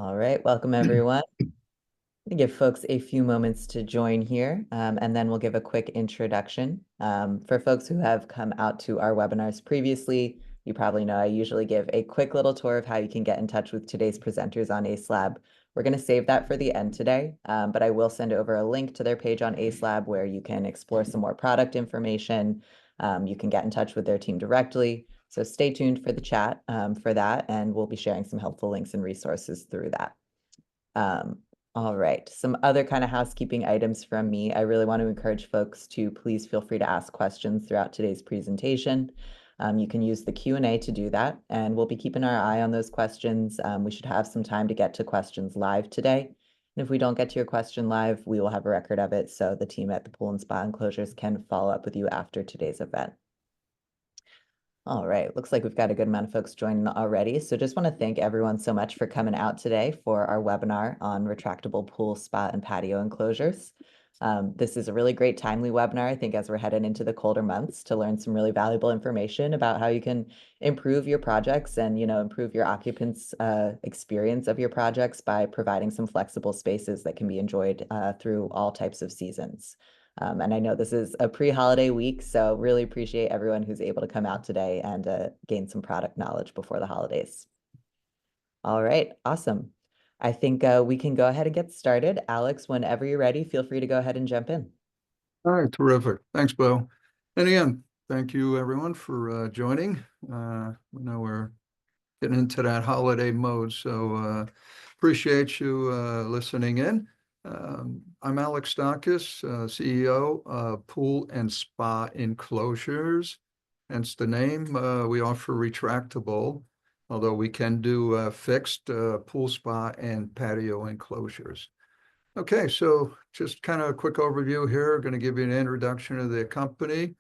All right, welcome everyone. To give folks a few moments to join here, and then we'll give a quick introduction. For folks who have come out to our webinars previously, you probably know I usually give a quick little tour of how you can get in touch with today's presenters on Acelab. We're going to save that for the end today, but I will send over a link to their page on Acelab where you can explore some more product information. You can get in touch with their team directly. So stay tuned for the chat for that, and we'll be sharing some helpful links and resources through that. All right, some other kind of housekeeping items from me. I really want to encourage folks to please feel free to ask questions throughout today's presentation. You can use the Q&A to do that, and we'll be keeping our eye on those questions. We should have some time to get to questions live today. And if we don't get to your question live, we will have a record of it so the team at the Pool and Spa Enclosures can follow up with you after today's event. All right, looks like we've got a good amount of folks joining already. So just want to thank everyone so much for coming out today for our webinar on retractable pool, spa, and patio enclosures. This is a really great timely webinar, I think, as we're heading into the colder months to learn some really valuable information about how you can improve your projects and, improve your occupants' experience of your projects by providing some flexible spaces that can be enjoyed through all types of seasons. And I know this is a pre-holiday week, so really appreciate everyone who's able to come out today and gain some product knowledge before the holidays. All right, awesome. I think we can go ahead and get started. Alex, whenever you're ready, feel free to go ahead and jump in. All right, terrific. Thanks, Bo. And again, thank you everyone for joining. We know we're getting into that holiday mode, so appreciate you listening in. I'm Alex Stakis, CEO of Pool and Spa Enclosures. Hence the name. We offer retractable, although we can do fixed pool, spa, and patio enclosures. Okay, so just kind of a quick overview here. Going to give you an introduction of the company,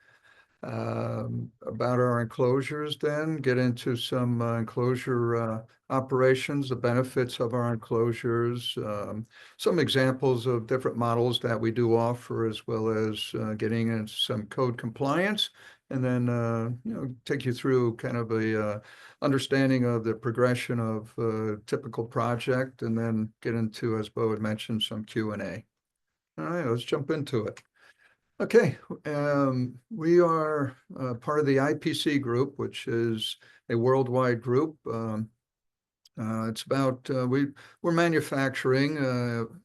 about our enclosures, then get into some enclosure operations, the benefits of our enclosures, some examples of different models that we do offer, as well as getting into some code compliance, and then take you through kind of a understanding of the progression of a typical project, and then get into, as Bo had mentioned, some Q&A. All right, let's jump into it. Okay, we are part of the IPC group, which is a worldwide group. It's about, we're manufacturing, I'm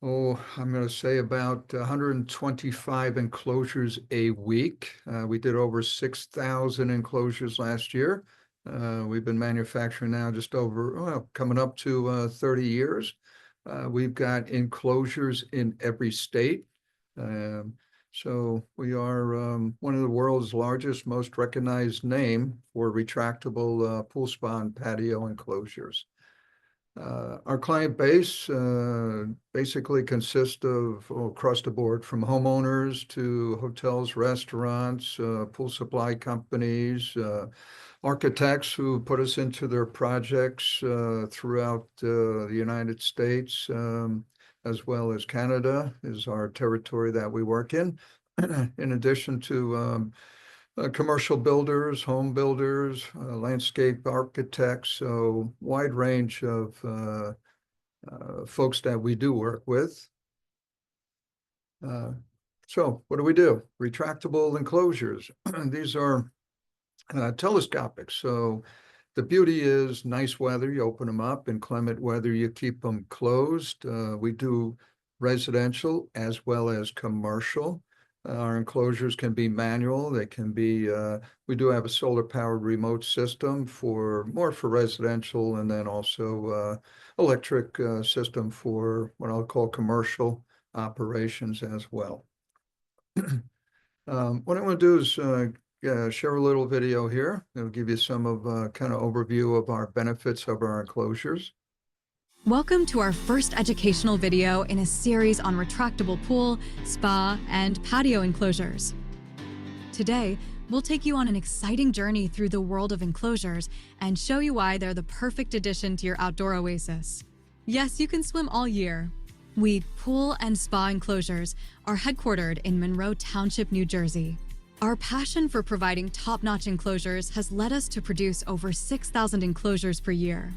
going to say about 125 enclosures a week. We did over 6,000 enclosures last year. We've been manufacturing now just over, coming up to 30 years. We've got enclosures in every state. So we are one of the world's largest, most recognized name for retractable pool, spa, and patio enclosures. Our client base basically consists of across the board, from homeowners to hotels, restaurants, pool supply companies, architects who put us into their projects throughout the United States, as well as Canada is our territory that we work in addition to commercial builders, home builders, landscape architects, so wide range of folks that we do work with. So what do we do? Retractable enclosures. These are telescopic. So the beauty is nice weather, you open them up. Inclement weather, you keep them closed. We do residential as well as commercial. Our enclosures can be manual. They can be, we do have a solar powered remote system more for residential, and then also electric system for what I'll call commercial operations as well. What I want to do is share a little video here. It'll give you some of kind of overview of our benefits of our enclosures. Welcome to our first educational video in a series on retractable pool, spa, and patio enclosures. Today, we'll take you on an exciting journey through the world of enclosures and show you why they're the perfect addition to your outdoor oasis. Yes, you can swim all year. We, Pool and Spa Enclosures, are headquartered in Monroe Township, New Jersey. Our passion for providing top-notch enclosures has led us to produce over 6,000 enclosures per year.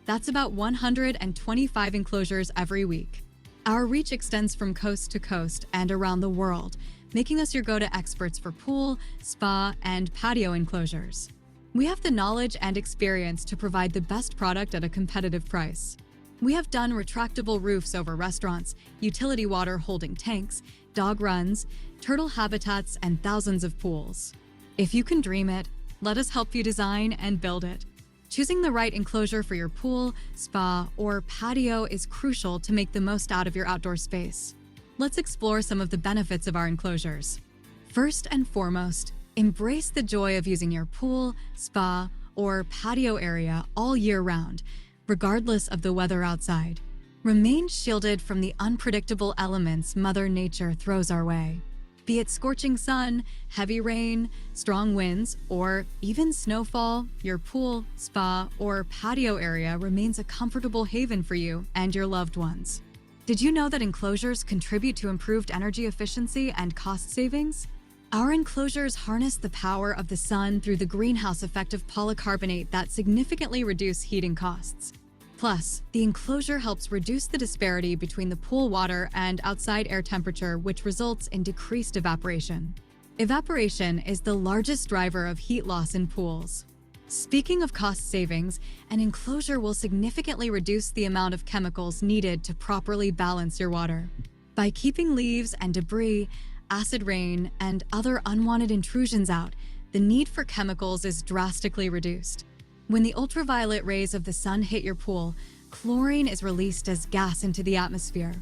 That's about 125 enclosures every week. Our reach extends from coast to coast and around the world, making us your go-to experts for pool, spa, and patio enclosures. We have the knowledge and experience to provide the best product at a competitive price. We have done retractable roofs over restaurants, utility water holding tanks, dog runs, turtle habitats, and thousands of pools. If you can dream it, let us help you design and build it. Choosing the right enclosure for your pool, spa, or patio is crucial to make the most out of your outdoor space. Let's explore some of the benefits of our enclosures. First and foremost, embrace the joy of using your pool, spa, or patio area all year round, regardless of the weather outside. Remain shielded from the unpredictable elements Mother Nature throws our way. Be it scorching sun, heavy rain, strong winds, or even snowfall, your pool, spa, or patio area remains a comfortable haven for you and your loved ones. Did you know that enclosures contribute to improved energy efficiency and cost savings? Our enclosures harness the power of the sun through the greenhouse effect of polycarbonate that significantly reduce heating costs. Plus, the enclosure helps reduce the disparity between the pool water and outside air temperature, which results in decreased evaporation. Evaporation is the largest driver of heat loss in pools. Speaking of cost savings, an enclosure will significantly reduce the amount of chemicals needed to properly balance your water. By keeping leaves and debris, acid rain, and other unwanted intrusions out, the need for chemicals is drastically reduced. When the ultraviolet rays of the sun hit your pool, chlorine is released as gas into the atmosphere.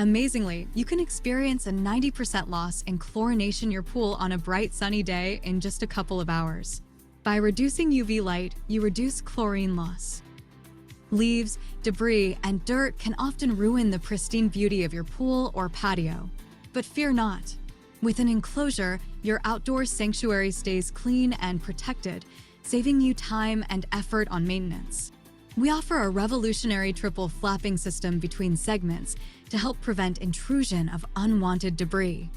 Amazingly, you can experience a 90% loss in chlorination in your pool on a bright sunny day in just a couple of hours. By reducing UV light, you reduce chlorine loss. Leaves, debris, and dirt can often ruin the pristine beauty of your pool or patio. But fear not. With an enclosure, your outdoor sanctuary stays clean and protected, saving you time and effort on maintenance. We offer a revolutionary triple flapping system between segments to help prevent intrusion of unwanted debris.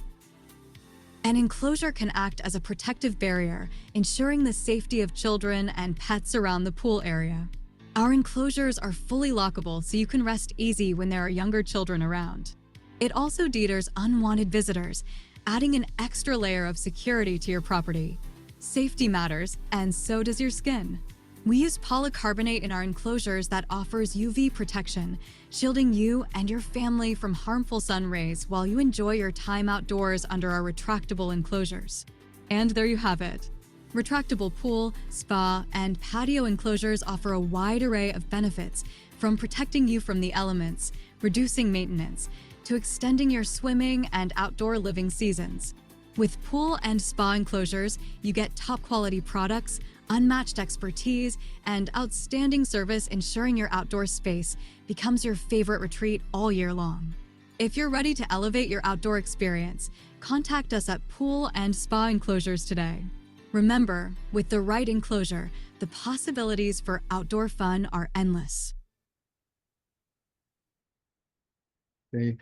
An enclosure can act as a protective barrier, ensuring the safety of children and pets around the pool area. Our enclosures are fully lockable, so you can rest easy when there are younger children around. It also deters unwanted visitors, adding an extra layer of security to your property. Safety matters, and so does your skin. We use polycarbonate in our enclosures that offers UV protection, shielding you and your family from harmful sun rays while you enjoy your time outdoors under our retractable enclosures. And there you have it. Retractable pool, spa, and patio enclosures offer a wide array of benefits, from protecting you from the elements, reducing maintenance, to extending your swimming and outdoor living seasons. With pool and spa enclosures, you get top-quality products, unmatched expertise, and outstanding service, ensuring your outdoor space becomes your favorite retreat all year long. If you're ready to elevate your outdoor experience, contact us at Pool and Spa Enclosures today. Remember, with the right enclosure, the possibilities for outdoor fun are endless. Okay.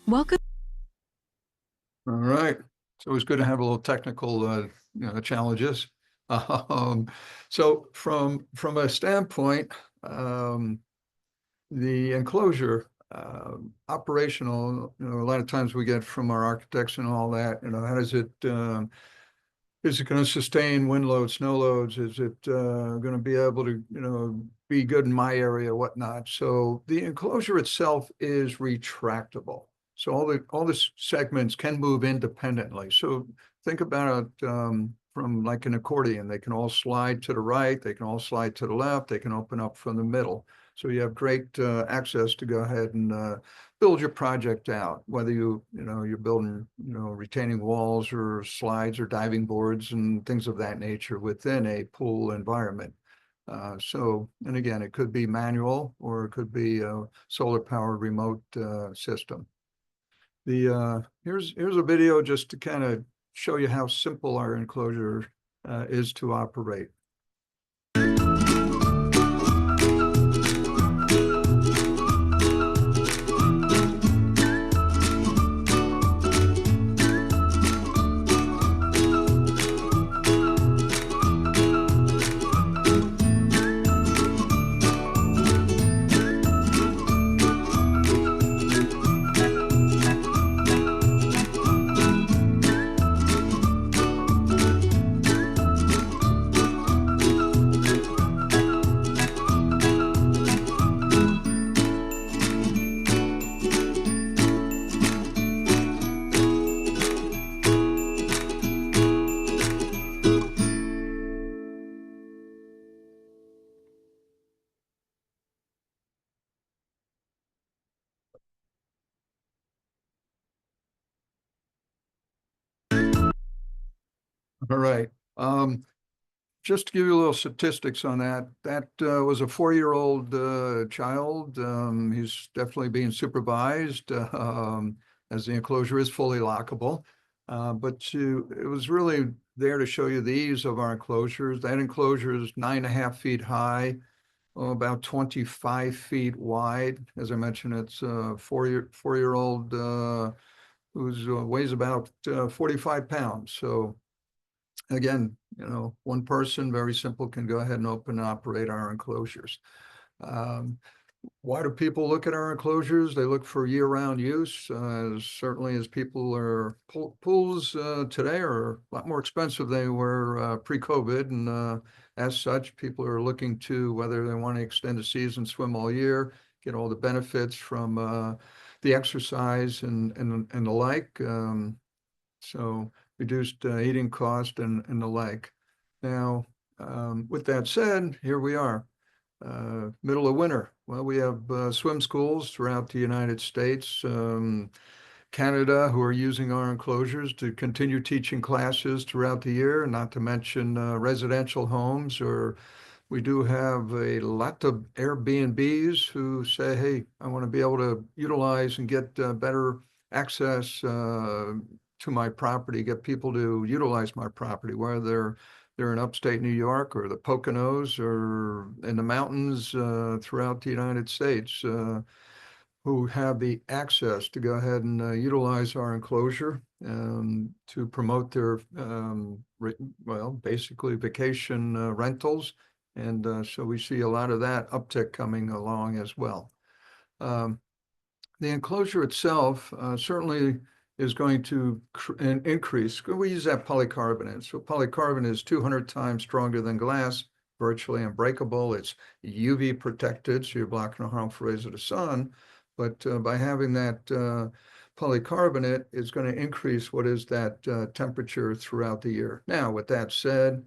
Welcome. All right. It's always good to have a little technical challenges. So from a standpoint, the enclosure operational, a lot of times we get from our architects and all that, how does it is it going to sustain wind loads, snow loads? Is it going to be able to, be good in my area, whatnot? So the enclosure itself is retractable. So all the segments can move independently. So think about it from like an accordion. They can all slide to the right. They can all slide to the left. They can open up from the middle. So you have great access to go ahead and build your project out, whether you're building, retaining walls or slides or diving boards and things of that nature within a pool environment. And again, it could be manual or it could be a solar powered remote system. Here's a video just to kind of show you how simple our enclosure is to operate. All right. Just to give you a little statistics on that, that was a 4-year-old child. He's definitely being supervised as the enclosure is fully lockable. It was really there to show you the ease of our enclosures. That enclosure is 9.5 feet high, about 25 feet wide. As I mentioned, it's a four-year-old who weighs about 45 pounds. So again, one person, very simple, can go ahead and open and operate our enclosures. Why do people look at our enclosures? They look for year-round use. Certainly as pools today are a lot more expensive than they were pre-COVID. And as such, people are looking to whether they want to extend the season, swim all year, get all the benefits from the exercise and the like. So reduced eating cost and the like. Now, with that said, here we are, middle of winter. Well, we have swim schools throughout the United States, Canada, who are using our enclosures to continue teaching classes throughout the year, not to mention residential homes, or we do have a lot of Airbnbs who say, hey, I want to be able to utilize and get better access to my property, get people to utilize my property, whether they're in upstate New York or the Poconos or in the mountains throughout the United States, who have the access to go ahead and utilize our enclosure to promote their, basically vacation rentals. And so we see a lot of that uptick coming along as well. The enclosure itself certainly is going to increase. We use that polycarbonate. So polycarbonate is 200 times stronger than glass, virtually unbreakable. It's UV protected, so you're blocking the harmful rays of the sun. But by having that polycarbonate, it's going to increase what is that temperature throughout the year. Now, with that said,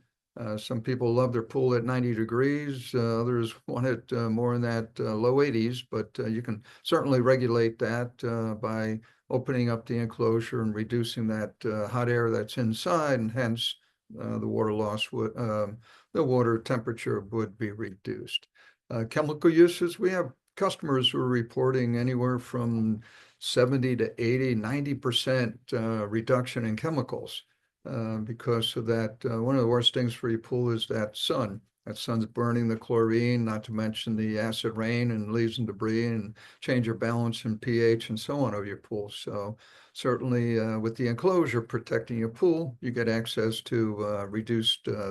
some people love their pool at 90 degrees. Others want it more in that low 80s, but you can certainly regulate that by opening up the enclosure and reducing that hot air that's inside, and hence the water loss would, the water temperature would be reduced. Chemical uses, we have customers who are reporting anywhere from 70 to 80, 90% reduction in chemicals. Because of that, one of the worst things for your pool is that sun. That sun's burning the chlorine, not to mention the acid rain and leaves and debris, and change your balance in pH and so on of your pool. So certainly with the enclosure protecting your pool, you get access to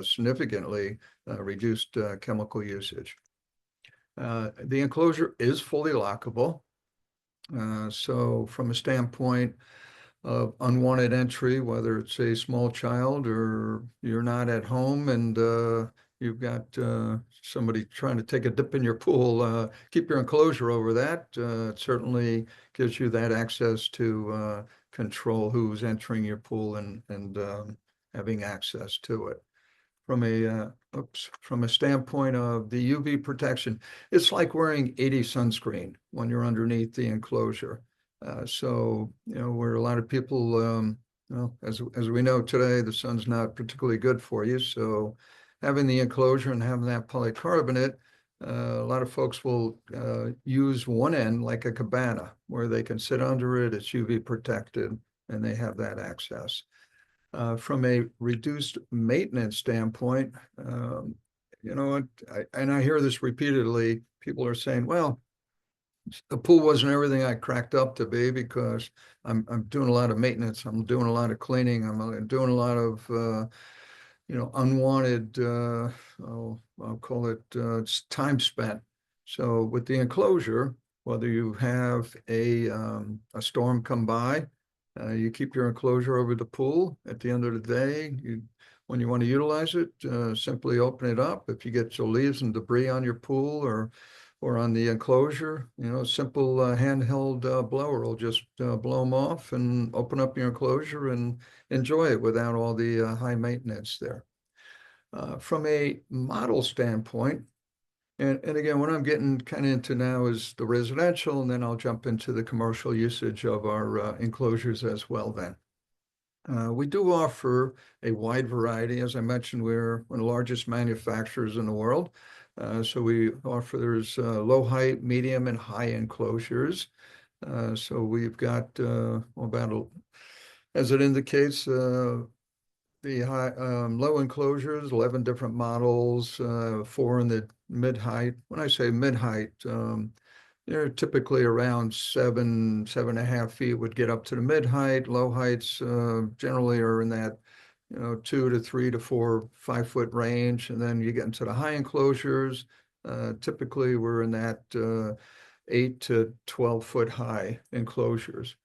significantly reduced chemical usage. The enclosure is fully lockable. So from a standpoint of unwanted entry, whether it's a small child or you're not at home and you've got somebody trying to take a dip in your pool, keep your enclosure over that. It certainly gives you that access to control who's entering your pool and having access to it. From a standpoint of the UV protection, it's like wearing 80 sunscreen when you're underneath the enclosure. So, where a lot of people, as we know today, the sun's not particularly good for you. So having the enclosure and having that polycarbonate, a lot of folks will use one end like a cabana where they can sit under it. It's UV protected and they have that access. From a reduced maintenance standpoint, and I hear this repeatedly, people are saying, well, the pool wasn't everything I cracked up to be because I'm doing a lot of maintenance. I'm doing a lot of cleaning. I'm doing a lot of, unwanted, I'll call it time spent. So with the enclosure, whether you have a storm come by, you keep your enclosure over the pool. At the end of the day, when you want to utilize it, simply open it up. If you get some leaves and debris on your pool or on the enclosure, a simple handheld blower will just blow them off and open up your enclosure and enjoy it without all the high maintenance there. From a model standpoint, and again, what I'm getting kind of into now is the residential, and then I'll jump into the commercial usage of our enclosures as well then. We do offer a wide variety. As I mentioned, we're one of the largest manufacturers in the world. So we offer, there's low height, medium, and high enclosures. So we've got as it indicates, the low enclosures, 11 different models, 4 in the mid-height. When I say mid-height, they're typically around 7.5 feet would get up to the mid-height. Low heights generally are in that 2 to 3 to 4, 5 foot range. And then you get into the high enclosures. Typically we're in that 8 to 12 foot high enclosures.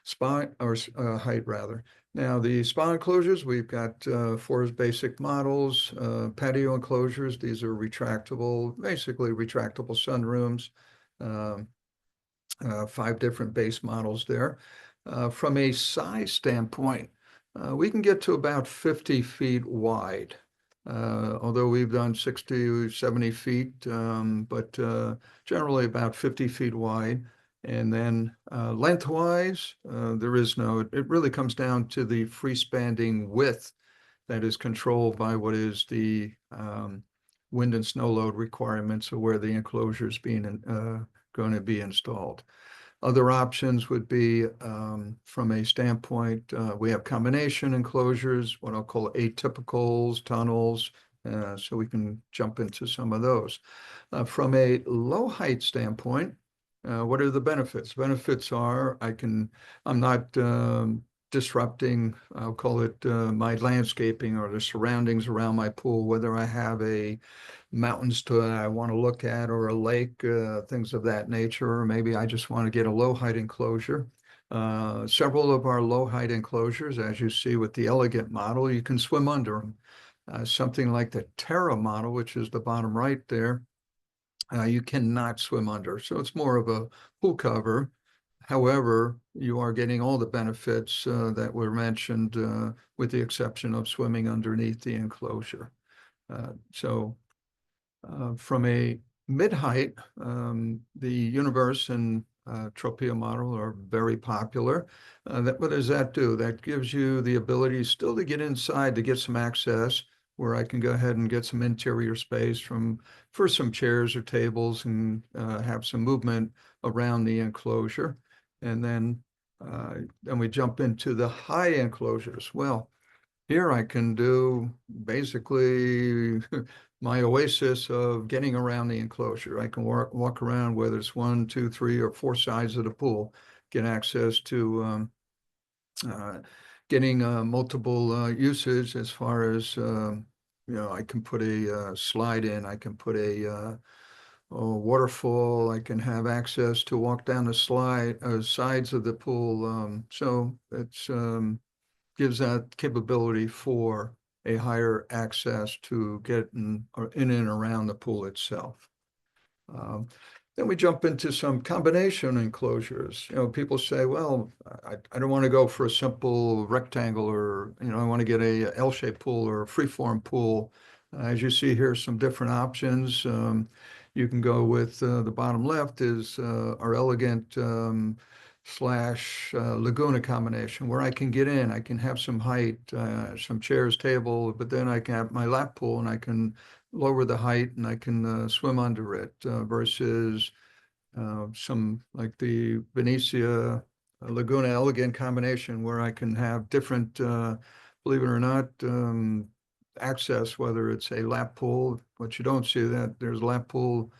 Spa or height rather. Now the spa enclosures, we've got 4 basic models. Patio enclosures, these are retractable, basically retractable sunrooms. 5 different base models there. From a size standpoint, we can get to about 50 feet wide. Although we've done 60, 70 feet, but generally about 50 feet wide. And then lengthwise, there is no, it really comes down to the freestanding width that is controlled by what is the wind and snow load requirements of where the enclosure is being going to be installed. Other options would be from a standpoint, we have combination enclosures, what I'll call atypicals, tunnels, so we can jump into some of those. From a low height standpoint, what are the benefits? Benefits are I'm not disrupting, I'll call it my landscaping or the surroundings around my pool, whether I have a mountains I want to look at or a lake, things of that nature, or maybe I just want to get a low height enclosure. Several of our low height enclosures, as you see with the Elegant model, you can swim under them. Something like the Terra model, which is the bottom right there, you cannot swim under. So it's more of a pool cover. However, you are getting all the benefits that were mentioned, with the exception of swimming underneath the enclosure. From a mid-height, the Universe and Tropea model are very popular. What does that do? That gives you the ability still to get inside to get some access, where I can go ahead and get some interior space for some chairs or tables and have some movement around the enclosure. And then we jump into the high enclosures. Well, here I can do basically my oasis of getting around the enclosure. I can walk around, whether it's 1, 2, 3, or 4 sides of the pool, get access to getting multiple usage as far as, I can put a slide in, I can put a waterfall, I can have access to walk down the sides of the pool. So it's gives that capability for a higher access to get in and around the pool itself. Then we jump into some combination enclosures. People say, well, I don't want to go for a simple rectangle, or, I want to get a L-shaped pool or a freeform pool. As you see here, some different options. You can go with the bottom left is our Elegant / Laguna combination, where I can get in, I can have some height, some chairs, table, but then I can have my lap pool and I can lower the height and I can swim under it, versus some like the Venetia Laguna Elegant combination, where I can have different, believe it or not, access, whether it's a lap pool, but you don't see that there's a lap pool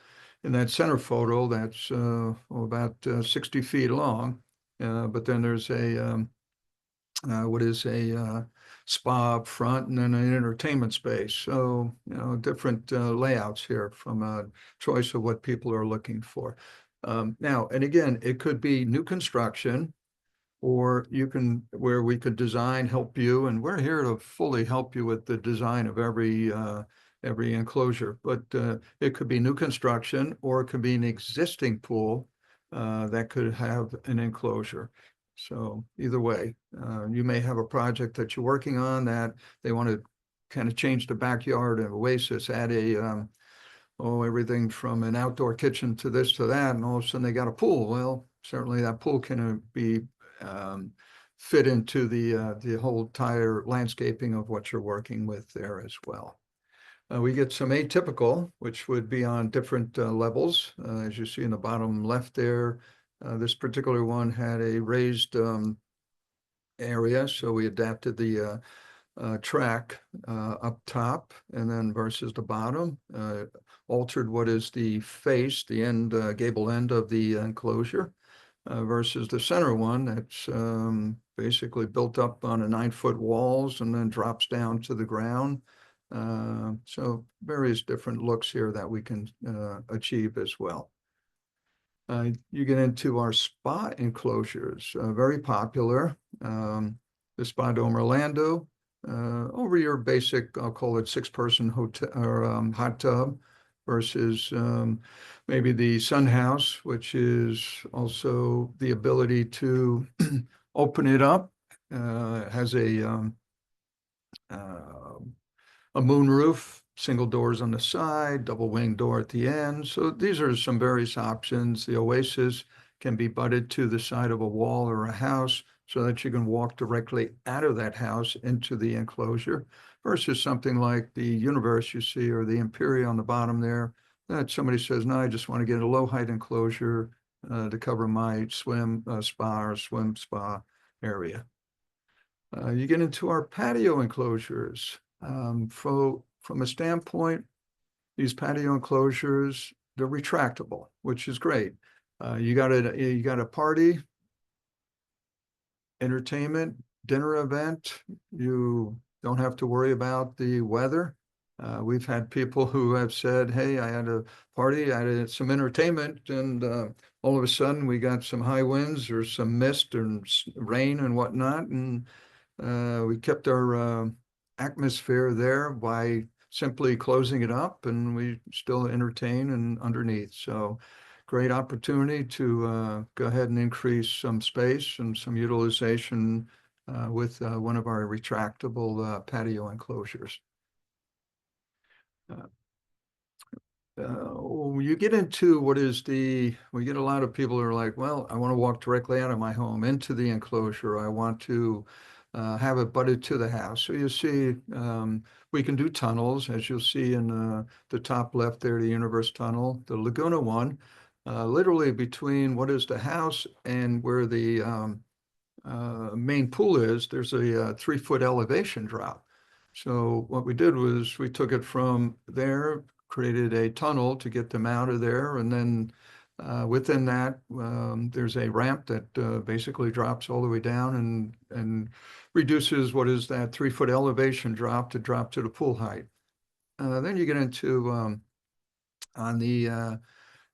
in that center photo that's about 60 feet long, but then there's a spa up front and then an entertainment space. So, different layouts here from a choice of what people are looking for. Now, and again, it could be new construction, or where we could design, help you, and we're here to fully help you with the design of every enclosure. But it could be new construction, or it could be an existing pool that could have an enclosure. So either way, you may have a project that you're working on that they want to kind of change the backyard and oasis, add everything from an outdoor kitchen to this to that, and all of a sudden they got a pool. Well, certainly that pool can be fit into the whole entire landscaping of what you're working with there as well. We get some atypical, which would be on different levels. As you see in the bottom left there, this particular one had a raised area, so we adapted the track up top and then versus the bottom, altered what is the face, the end, gable end of the enclosure versus the center one that's basically built up on a 9-foot walls and then drops down to the ground. So various different looks here that we can achieve as well. You get into our spa enclosures, very popular. The Spa Dome Orlando, over your basic, I'll call it 6-person hotel or hot tub versus maybe the Sun House, which is also the ability to open it up. Has a moon roof, single doors on the side, double wing door at the end. So these are some various options. The Oasis can be butted to the side of a wall or a house so that you can walk directly out of that house into the enclosure versus something like the Universe you see or the Imperial on the bottom there that somebody says, no, I just want to get a low height enclosure to cover my swim spa or swim spa area. You get into our patio enclosures. From a standpoint, these patio enclosures, they're retractable, which is great. You got a party, entertainment, dinner event. You don't have to worry about the weather. We've had people who have said, hey, I had a party, I had some entertainment, and all of a sudden we got some high winds or some mist and rain and whatnot, and we kept our atmosphere there by simply closing it up, and we still entertain and underneath. So great opportunity to go ahead and increase some space and some utilization with one of our retractable patio enclosures. You get into we get a lot of people who are like, well, I want to walk directly out of my home into the enclosure. I want to have it butted to the house. So you see, we can do tunnels, as you'll see in the top left there, the Universe Tunnel, the Laguna one, literally between what is the house and where the main pool is, there's a 3-foot elevation drop. So what we did was we took it from there, created a tunnel to get them out of there, and then within that, there's a ramp that basically drops all the way down and reduces what is that 3-foot elevation drop to the pool height. Then you get into on the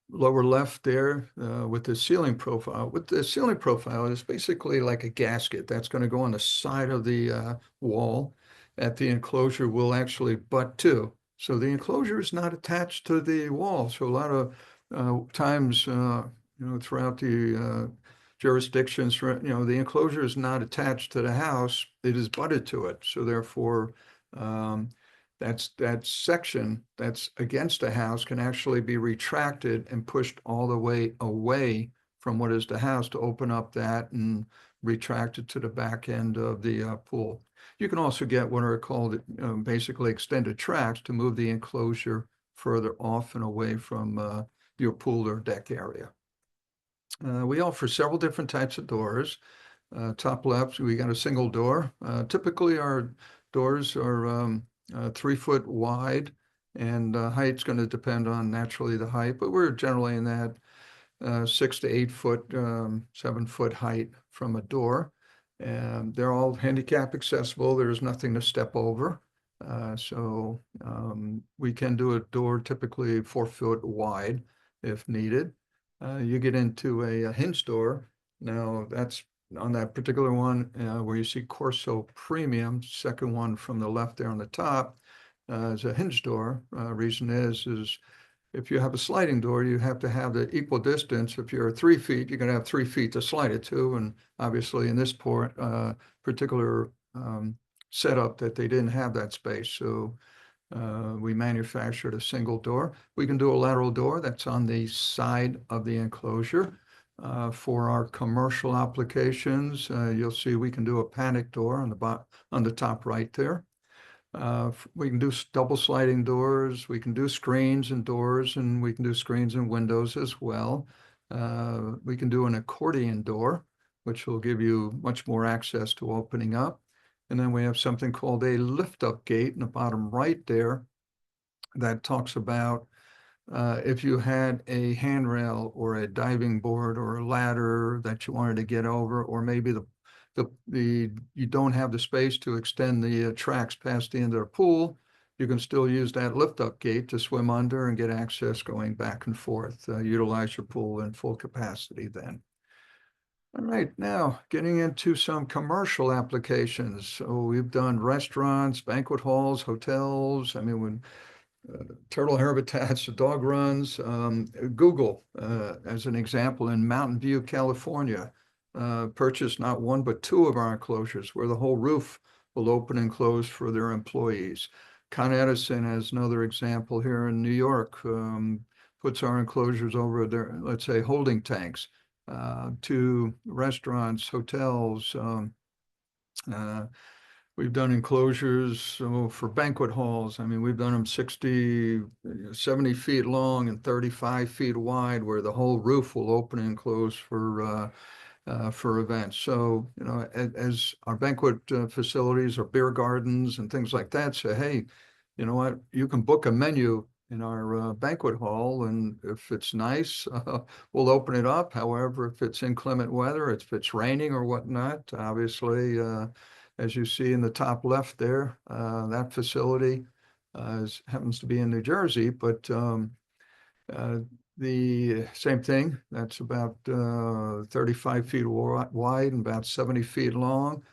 lower left there with the ceiling profile. With the ceiling profile, it's basically like a gasket that's going to go on the side of the wall that the enclosure will actually butt to. So the enclosure is not attached to the wall. So a lot of times, throughout the jurisdictions, the enclosure is not attached to the house, it is butted to it. So therefore, that section that's against the house can actually be retracted and pushed all the way away from what is the house to open up that and retract it to the back end of the pool. You can also get what are called basically extended tracks to move the enclosure further off and away from your pool or deck area. We offer several different types of doors. Top left, we got a single door. Typically our doors are 3-foot wide, and height's going to depend on naturally the height, but we're generally in that 6 to 8 foot, 7-foot height from a door. And they're all handicap accessible. There's nothing to step over. So we can do a door typically 4-foot wide if needed. You get into a hinge door. Now that's on that particular one where you see Corso Premium, second one from the left there on the top, is a hinge door. Reason is if you have a sliding door, you have to have the equal distance. If you're 3 feet, you're going to have 3 feet to slide it to. And obviously in this particular setup that they didn't have that space. So we manufactured a single door. We can do a lateral door that's on the side of the enclosure. For our commercial applications, you'll see we can do a panic door on the top right there. We can do double sliding doors, we can do screens and doors, and we can do screens and windows as well. We can do an accordion door, which will give you much more access to opening up. And then we have something called a lift-up gate in the bottom right there that talks about if you had a handrail or a diving board or a ladder that you wanted to get over, or maybe you don't have the space to extend the tracks past the end of the pool, you can still use that lift-up gate to swim under and get access going back and forth. Utilize your pool in full capacity then. All right, now getting into some commercial applications. So we've done restaurants, banquet halls, hotels. I mean, when turtle habitats, dog runs. Google, as an example, in Mountain View, California, purchased not one but two of our enclosures where the whole roof will open and close for their employees. Con Edison, as another example here in New York, puts our enclosures over their, let's say, holding tanks to restaurants, hotels. We've done enclosures for banquet halls. I mean, we've done them 60, 70 feet long and 35 feet wide, where the whole roof will open and close for events. So, you know, as our banquet facilities or beer gardens and things like that say, hey, you know what, you can book a menu in our banquet hall, and if it's nice, we'll open it up. However, if it's inclement weather, if it's raining or whatnot, obviously, as you see in the top left there, that facility happens to be in New Jersey, but the same thing, that's about 35 feet wide and about 70 feet long.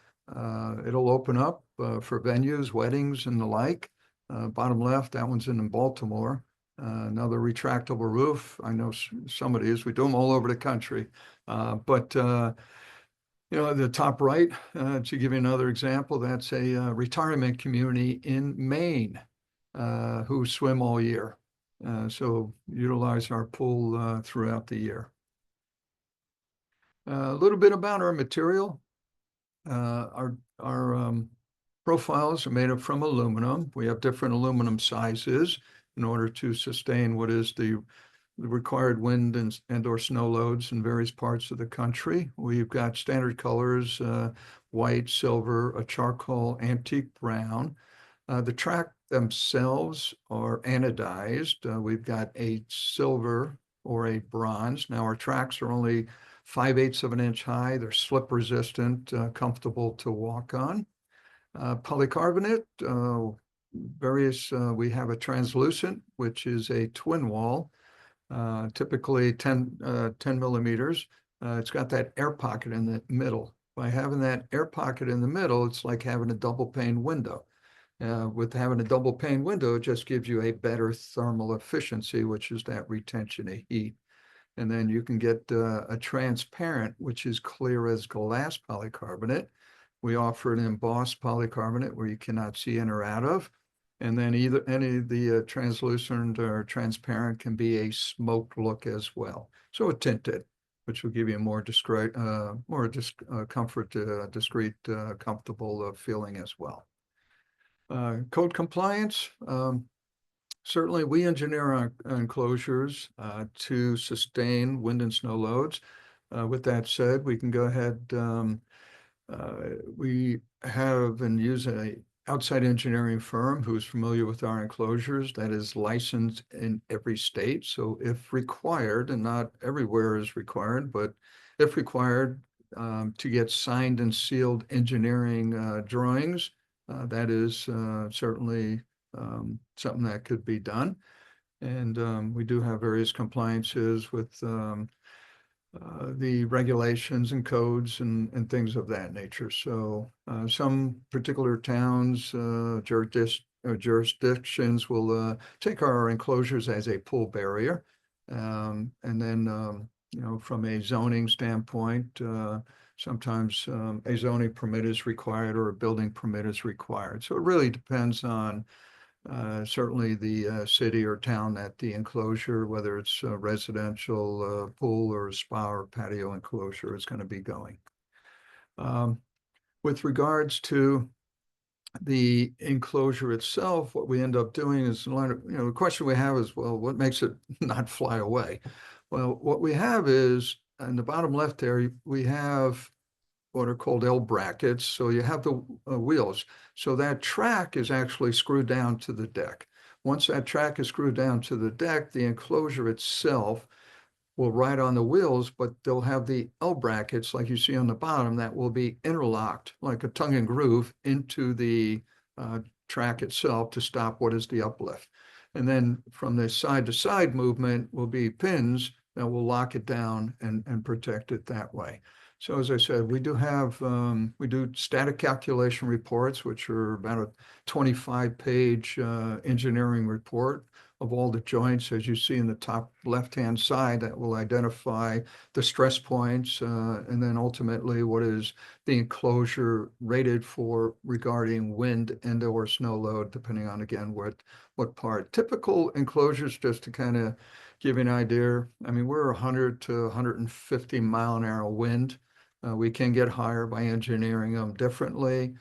It'll open up for venues, weddings, and the like. Bottom left, that one's in Baltimore. Another retractable roof. I know some of these, we do them all over the country. But you know, the top right, to give you another example, that's a retirement community in Maine who swim all year. So utilize our pool throughout the year. A little bit about our material. Our profiles are made up from aluminum. We have different aluminum sizes in order to sustain what is the required wind and or snow loads in various parts of the country. We've got standard colors, white, silver, a charcoal, antique brown. The track themselves are anodized. We've got a silver or a bronze. Now our tracks are only 5/8 of an inch high. They're slip resistant, comfortable to walk on. Polycarbonate, we have a translucent, which is a twin wall, typically 10 millimeters. It's got that air pocket in the middle. By having that air pocket in the middle, it's like having a double pane window. With having a double pane window, it just gives you a better thermal efficiency, which is that retention of heat. And then you can get a transparent, which is clear as glass polycarbonate. We offer an embossed polycarbonate where you cannot see in or out of. And then either any of the translucent or transparent can be a smoked look as well. So a tinted, which will give you a more discreet, comfort, discreet, comfortable feeling as well. Code compliance. Certainly, we engineer our enclosures to sustain wind and snow loads. With that said, we can go ahead. We have and use an outside engineering firm who's familiar with our enclosures that is licensed in every state. So if required, and not everywhere is required, but if required, to get signed and sealed engineering drawings, that is certainly something that could be done. And we do have various compliances with the regulations and codes and things of that nature. So some particular towns, jurisdictions will take our enclosures as a pool barrier. And then, you know, from a zoning standpoint, sometimes a zoning permit is required or a building permit is required. So it really depends on certainly the city or town that the enclosure, whether it's a residential pool or a spa or patio enclosure, is going to be going. With regards to the enclosure itself, what we end up doing is a lot of, the question we have is, well, what makes it not fly away? Well, what we have is, in the bottom left there, we have what are called L brackets. So you have the wheels. So that track is actually screwed down to the deck. Once that track is screwed down to the deck, the enclosure itself will ride on the wheels, but they'll have the L brackets like you see on the bottom that will be interlocked like a tongue and groove into the track itself to stop what is the uplift. And then from the side to side movement will be pins that will lock it down and protect it that way. So as I said, we do have, we do static calculation reports, which are about a 25-page engineering report of all the joints, as you see in the top left-hand side, that will identify the stress points, and then ultimately what is the enclosure rated for regarding wind and/or snow load, depending on, again, what part. Typical enclosures, just to kind of give you an idea, I mean, we're 100 to 150 mile an hour wind. We can get higher by engineering them differently.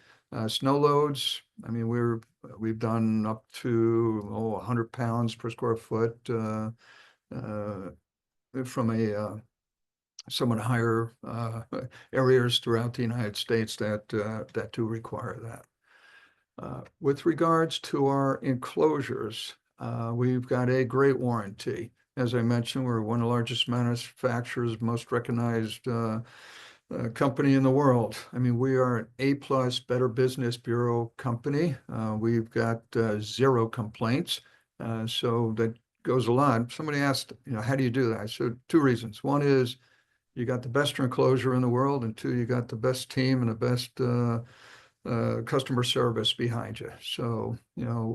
Snow loads, I mean, we've done up to 100 pounds per square foot from some higher areas throughout the United States that do require that. With regards to our enclosures, we've got a great warranty. As I mentioned, we're one of the largest manufacturers, most recognized company in the world. I mean, we are an A+ Better Business Bureau company. We've got 0 complaints. So that goes a lot. Somebody asked, how do you do that? I said 2 reasons. One is you got the best enclosure in the world, and 2, you got the best team and the best customer service behind you. So,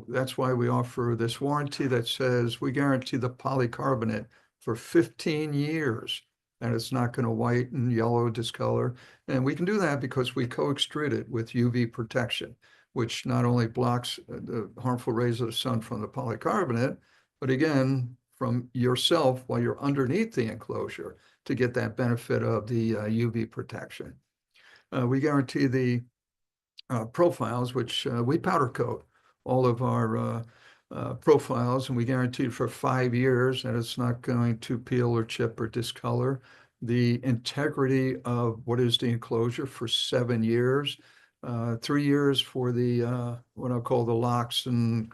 that's why we offer this warranty that says we guarantee the polycarbonate for 15 years. And it's not going to whiten, yellow, discolor. And we can do that because we co-extrude it with UV protection, which not only blocks the harmful rays of the sun from the polycarbonate, but again, from yourself while you're underneath the enclosure to get that benefit of the UV protection. We guarantee the profiles, which we powder coat all of our profiles, and we guarantee for 5 years that it's not going to peel or chip or discolor. The integrity of what is the enclosure for 7 years, 3 years for the what I'll call the locks and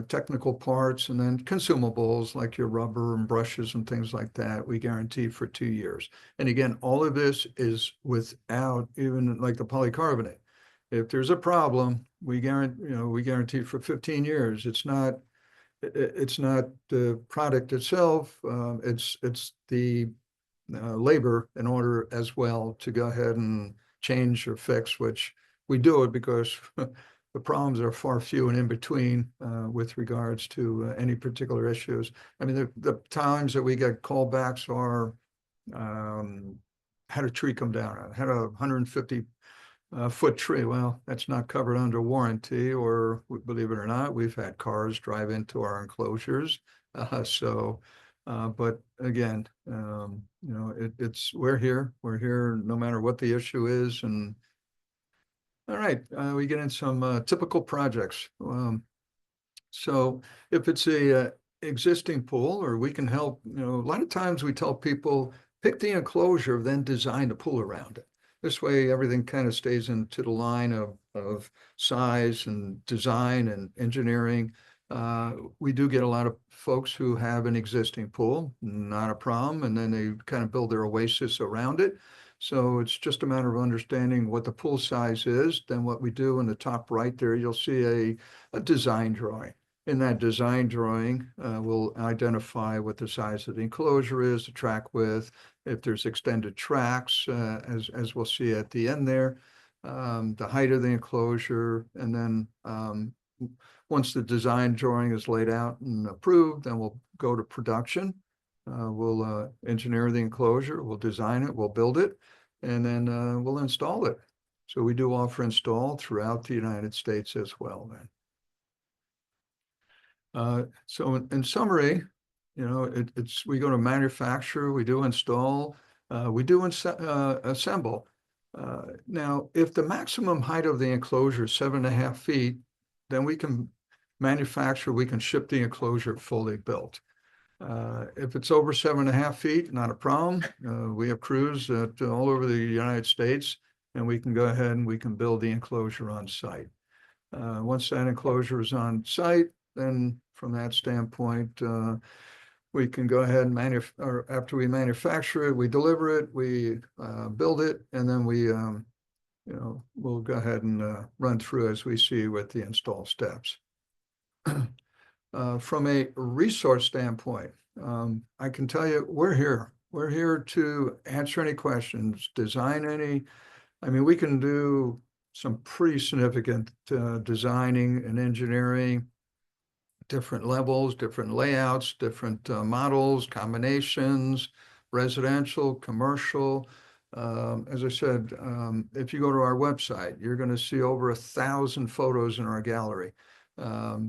technical parts, and then consumables like your rubber and brushes and things like that, we guarantee for 2 years. And again, all of this is without even like the polycarbonate. If there's a problem, we guarantee for 15 years. It's not the product itself. It's the labor in order as well to go ahead and change or fix, which we do it because the problems are far few and in between with regards to any particular issues. I mean, the times that we get callbacks are had a tree come down, had a 150 foot tree. Well, that's not covered under warranty, or believe it or not, we've had cars drive into our enclosures. But again, we're here no matter what the issue is. And all right, we get in some typical projects. So if it's a existing pool, or we can help, a lot of times we tell people pick the enclosure, then design the pool around it. This way, everything kind of stays into the line of size and design and engineering. We do get a lot of folks who have an existing pool, not a problem, and then they kind of build their oasis around it. So it's just a matter of understanding what the pool size is. Then what we do in the top right there, you'll see a design drawing. In that design drawing, we'll identify what the size of the enclosure is, the track width, if there's extended tracks, as we'll see at the end there, the height of the enclosure, and then once the design drawing is laid out and approved, then we'll go to production. We'll engineer the enclosure, we'll design it, we'll build it, and then we'll install it. So we do offer install throughout the United States as well then. So in summary, we go to manufacture, we do install, we do assemble. Now, if the maximum height of the enclosure is 7.5 feet, then we can manufacture, we can ship the enclosure fully built. If it's over 7.5 feet, not a problem. We have crews all over the United States, and we can go ahead and we can build the enclosure on site. Once that enclosure is on site, then from that standpoint, we can go ahead and or after we manufacture it, we deliver it, we build it, and then we'll go ahead and run through as we see with the install steps. From a resource standpoint, I can tell you we're here. We're here to answer any questions, design any. I mean, we can do some pretty significant designing and engineering, different levels, different layouts, different models, combinations, residential, commercial. As I said, if you go to our website, you're going to see over 1,000 photos in our gallery.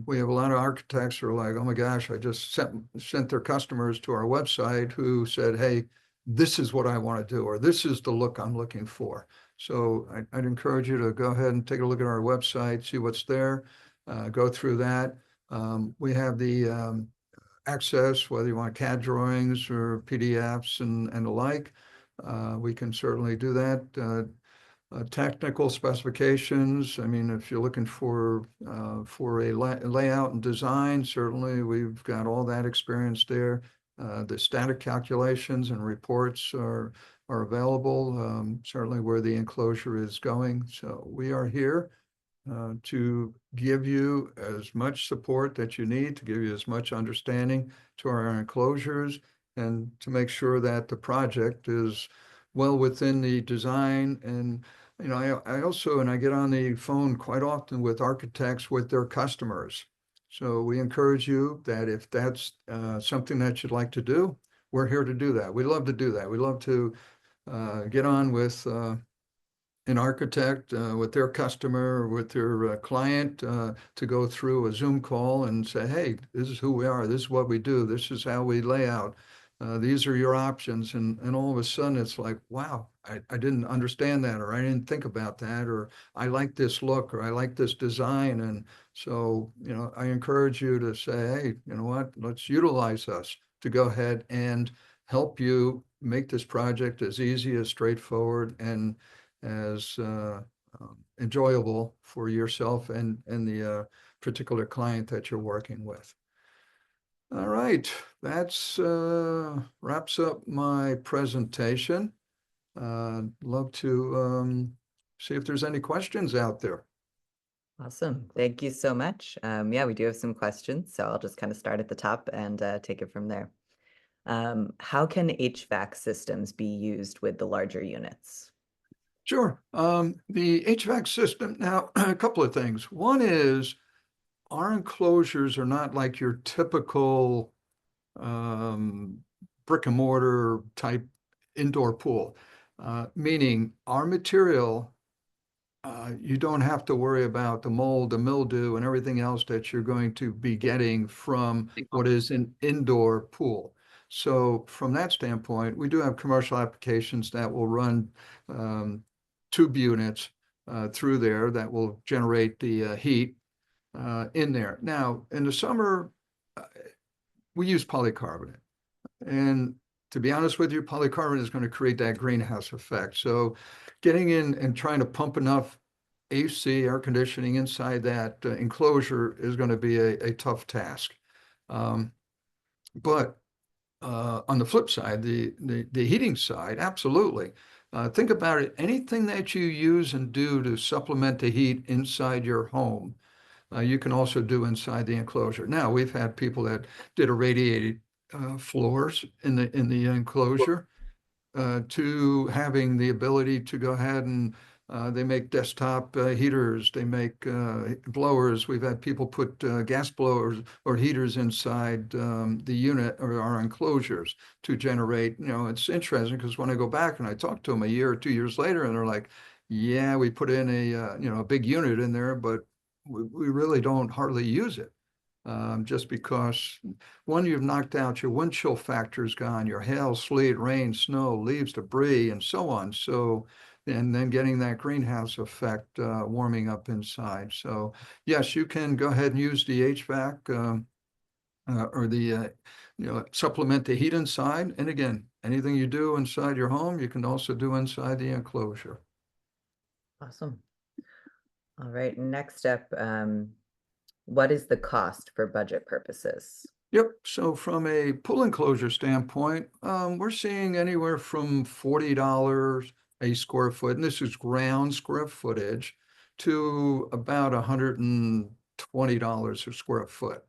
We have a lot of architects who are like, oh my gosh, I just sent their customers to our website who said, hey, this is what I want to do, or this is the look I'm looking for. So I'd encourage you to go ahead and take a look at our website, see what's there, go through that. We have the access, whether you want CAD drawings or PDFs and the like. We can certainly do that. Technical specifications. I mean, if you're looking for a layout and design, certainly we've got all that experience there. The static calculations and reports are available, certainly where the enclosure is going. So we are here to give you as much support that you need, to give you as much understanding to our enclosures, and to make sure that the project is well within the design. And I also, and I get on the phone quite often with architects with their customers. So we encourage you that if that's something that you'd like to do, we're here to do that. We love to do that. We love to get on with an architect with their customer, with their client, to go through a Zoom call and say, hey, this is who we are. This is what we do. This is how we lay out. These are your options. And all of a sudden it's like, wow, I didn't understand that, or I didn't think about that, or I like this look, or I like this design. And so, I encourage you to say, hey, you know what, let's utilize us to go ahead and help you make this project as easy, as straightforward, and as enjoyable for yourself and the particular client that you're working with. All right, that's wraps up my presentation. Love to see if there's any questions out there. Awesome. Thank you so much. Yeah, we do have some questions, so I'll just kind of start at the top and take it from there. How can HVAC systems be used with the larger units? Sure. The HVAC system, now, a couple of things. One is our enclosures are not like your typical brick and mortar type indoor pool, meaning our material, you don't have to worry about the mold, the mildew, and everything else that you're going to be getting from what is an indoor pool. So from that standpoint, we do have commercial applications that will run tube units through there that will generate the heat in there. Now, in the summer, we use polycarbonate. And to be honest with you, polycarbonate is going to create that greenhouse effect. So getting in and trying to pump enough AC, air conditioning inside that enclosure is going to be a tough task. But on the flip side, the heating side, absolutely. Think about it. Anything that you use and do to supplement the heat inside your home, you can also do inside the enclosure. Now, we've had people that did irradiated floors in the enclosure, to having the ability to go ahead and they make desktop heaters, they make blowers. We've had people put gas blowers or heaters inside the unit or our enclosures to generate. It's interesting because when I go back and I talk to them a year or 2 years later, and they're like, yeah, we put in a big unit in there, but we really don't hardly use it. just because one, you've knocked out your wind chill factor's gone, your hail, sleet, rain, snow, leaves, debris, and so on. So, and then getting that greenhouse effect warming up inside. So yes, you can go ahead and use the HVAC or the supplement the heat inside. And again, anything you do inside your home, you can also do inside the enclosure. Awesome. All right, next up, what is the cost for budget purposes? Yep. So from a pool enclosure standpoint, we're seeing anywhere from $40 a square foot, and this is ground square footage, to about $120 a square foot.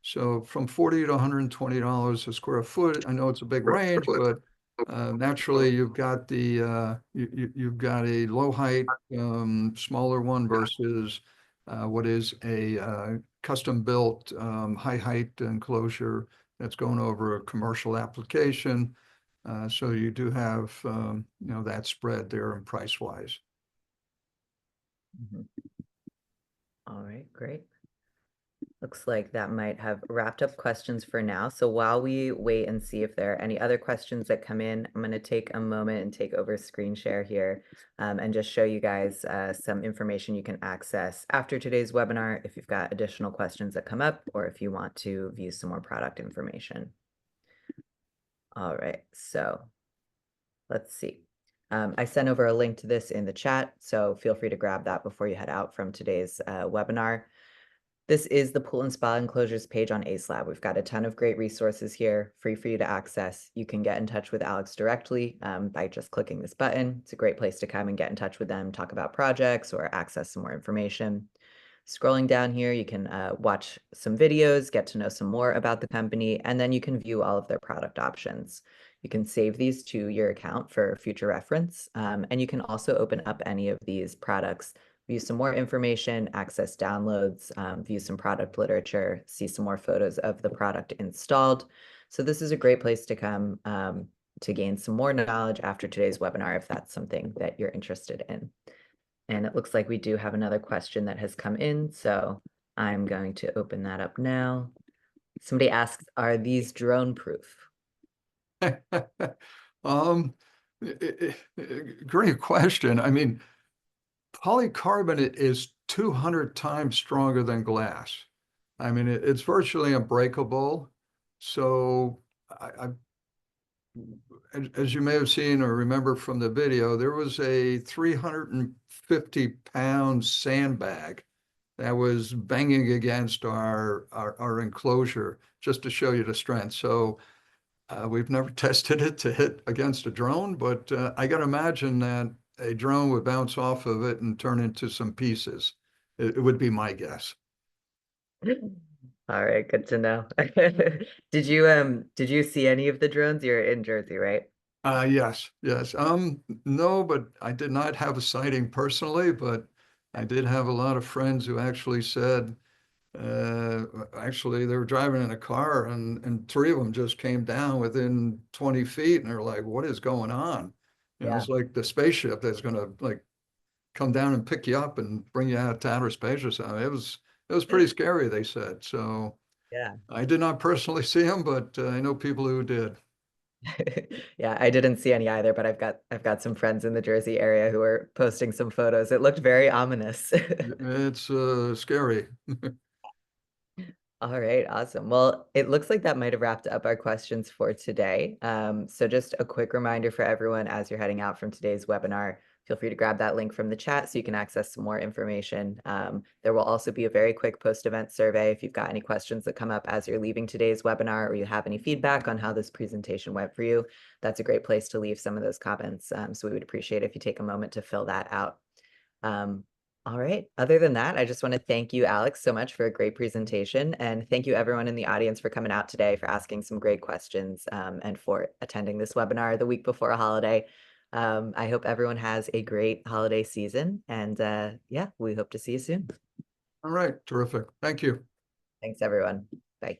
So from $40 to $120 a square foot. I know it's a big range, but naturally you've got the you've got a low height, smaller one versus what is a custom built high height enclosure that's going over a commercial application. So you do have that spread there in price wise. All right, great. Looks like that might have wrapped up questions for now. So while we wait and see if there are any other questions that come in, I'm going to take a moment and take over screen share here and just show you guys some information you can access after today's webinar if you've got additional questions that come up or if you want to view some more product information. All right, so let's see. I sent over a link to this in the chat, so feel free to grab that before you head out from today's webinar. This is the Pool and Spa Enclosures page on Acelab. We've got a ton of great resources here, free for you to access. You can get in touch with Alex directly by just clicking this button. It's a great place to come and get in touch with them, talk about projects or access some more information. Scrolling down here, you can watch some videos, get to know some more about the company, and then you can view all of their product options. You can save these to your account for future reference, and you can also open up any of these products, view some more information, access downloads, view some product literature, see some more photos of the product installed. So this is a great place to come to gain some more knowledge after today's webinar if that's something that you're interested in. And it looks like we do have another question that has come in, so I'm going to open that up now. Somebody asks, are these drone proof? Great question. I mean, polycarbonate is 200 times stronger than glass. I mean, it's virtually unbreakable. So as you may have seen or remember from the video, there was a 350-pound sandbag that was banging against our enclosure just to show you the strength. So we've never tested it to hit against a drone, but I got to imagine that a drone would bounce off of it and turn into some pieces. It would be my guess. All right, good to know. Did you see any of the drones? You're in Jersey, right? Yes, yes. No, but I did not have a sighting personally, but I did have a lot of friends who actually said, actually they were driving in a car and three of them just came down within 20 feet and they're like, what is going on? You know, Yeah. it's like the spaceship that's gonna like come down and pick you up and bring you out to outer space or something. It was pretty scary, they said. So Yeah. I did not personally see them, but I know people who did. Yeah, I didn't see any either, but I've got some friends in the Jersey area who are posting some photos. It looked very ominous. It's scary. All right, awesome. Well, it looks like that might have wrapped up our questions for today. So just a quick reminder for everyone as you're heading out from today's webinar, feel free to grab that link from the chat so you can access some more information. There will also be a very quick post-event survey if you've got any questions that come up as you're leaving today's webinar or you have any feedback on how this presentation went for you. That's a great place to leave some of those comments. So we would appreciate if you take a moment to fill that out. All right. Other than that, I just want to thank you, Alex, so much for a great presentation. And thank you everyone in the audience for coming out today, for asking some great questions, and for attending this webinar the week before a holiday. I hope everyone has a great holiday season. And yeah, we hope to see you soon. All right, terrific. Thank you. Thanks, everyone. Bye.